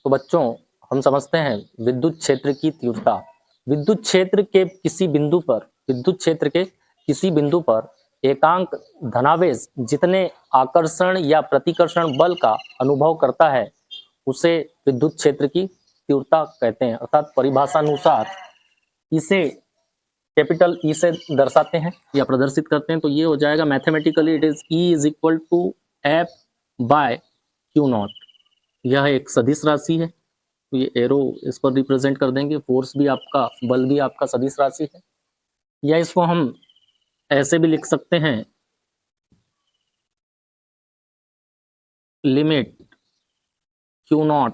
तो बच्चों हम समझते हैं विद्युत क्षेत्र की तीव्रता। विद्युत क्षेत्र के किसी बिंदु पर एकांक धनावेश जितने आकर्षण या प्रतिकर्षण बल का अनुभव करता है उसे विद्युत क्षेत्र की तीव्रता कहते हैं। अर्थात परिभाषानुसार इसे कैपिटल ई से दर्शाते हैं या प्रदर्शित करते हैं। तो ये हो जाएगा mathematically it is E is equal to F by Q nought. यह एक सदिश राशि है, तो ये एरो इस पर रिप्रेजेंट कर देंगे। फोर्स भी आपका, बल भी आपका सदिश राशि है। या इसको हम ऐसे भी लिख सकते हैं, limit Q nought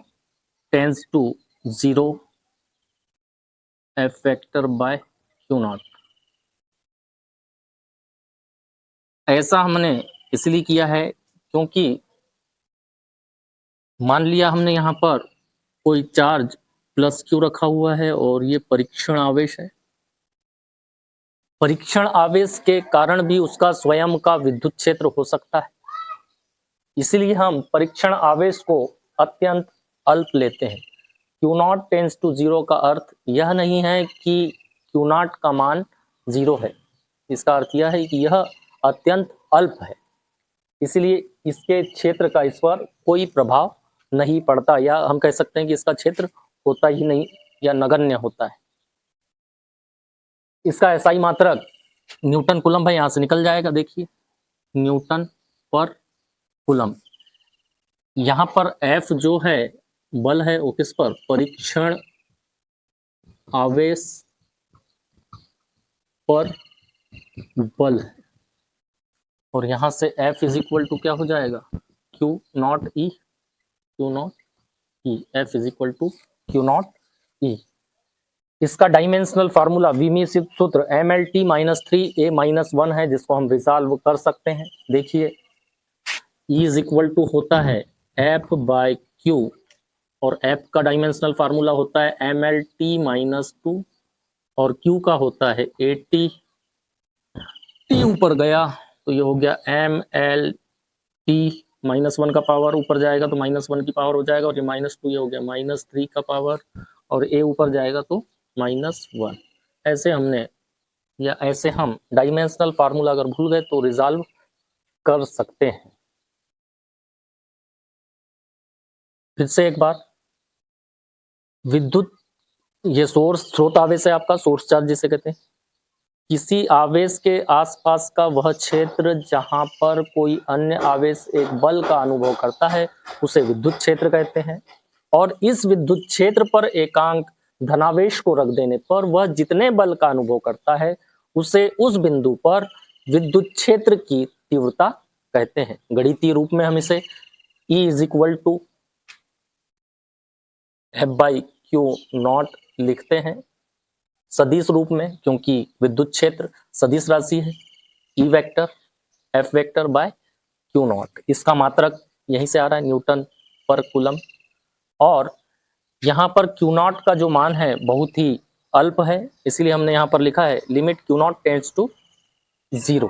tends to 0 F vector by Q nought. ऐसा हमने इसलिए किया है क्योंकि मान लिया हमने यहाँ पर कोई चार्ज प्लस क्यू रखा हुआ है और ये परीक्षण आवेश है। परीक्षण आवेश के कारण भी उसका स्वयं का विद्युत क्षेत्र हो सकता है, इसलिए हम परीक्षण आवेश को अत्यंत अल्प लेते हैं। क्यू नॉट टेंस टू 0 का अर्थ यह नहीं है कि क्यू नॉट का मान 0 है, इसका अर्थ यह है कि यह अत्यंत अल्प है, इसलिए इसके क्षेत्र का इस पर कोई प्रभाव नहीं पड़ता, या हम कह सकते हैं कि इसका क्षेत्र होता ही नहीं या नगण्य होता है। इसका एसआई मात्रक न्यूटन कूलम भाई यहां से निकल जाएगा। देखिए न्यूटन पर कूलम। यहां पर एफ जो है बल है वो किस पर, परीक्षण आवेश पर बल है, और यहां से एफ इज इक्वल टू क्या हो जाएगा, Q naught E, Q naught E, F is equal to Q naught E. इसका डायमेंशनल फार्मूला विमीसित सूत्र MLT -3A-1 है, जिसको हम रिजॉल्व कर सकते हैं। देखिए E इज इक्वल टू होता है F बाय Q, और F का डायमेंशनल फार्मूला होता है MLT-2, और Q का होता है AT। T ऊपर गया तो ये हो गया MLT-1 का पावर ऊपर जाएगा तो -1 की पावर हो जाएगा, और ये -2 ये हो गया -3 का पावर, और A ऊपर जाएगा तो -1। ऐसे हमने, या ऐसे हम डायमेंशनल फार्मूला अगर भूल गए तो रिजॉल्व कर सकते हैं। फिर से एक बार, विद्युत, ये स्रोत आवेश है आपका, सोर्स चार्ज जिसे कहते हैं। किसी आवेश के आसपास का वह क्षेत्र जहां पर कोई अन्य आवेश एक बल का अनुभव करता है उसे विद्युत क्षेत्र कहते हैं, और इस विद्युत क्षेत्र पर एकांक धनावेश को रख देने पर वह जितने बल का अनुभव करता है उसे उस बिंदु पर विद्युत क्षेत्र की तीव्रता कहते हैं। गणितीय रूप में हम इसे E is equal to F by Q nought लिखते हैं सदिश रूप में, क्योंकि विद्युत क्षेत्र सदिश राशि है। E vector F vector by Q not, इसका मात्रक यहीं से आ रहा है न्यूटन पर कूलम, और यहाँ पर क्यू नॉट का जो मान है बहुत ही अल्प है, इसलिए हमने यहाँ पर लिखा है limit Q nought tends to 0।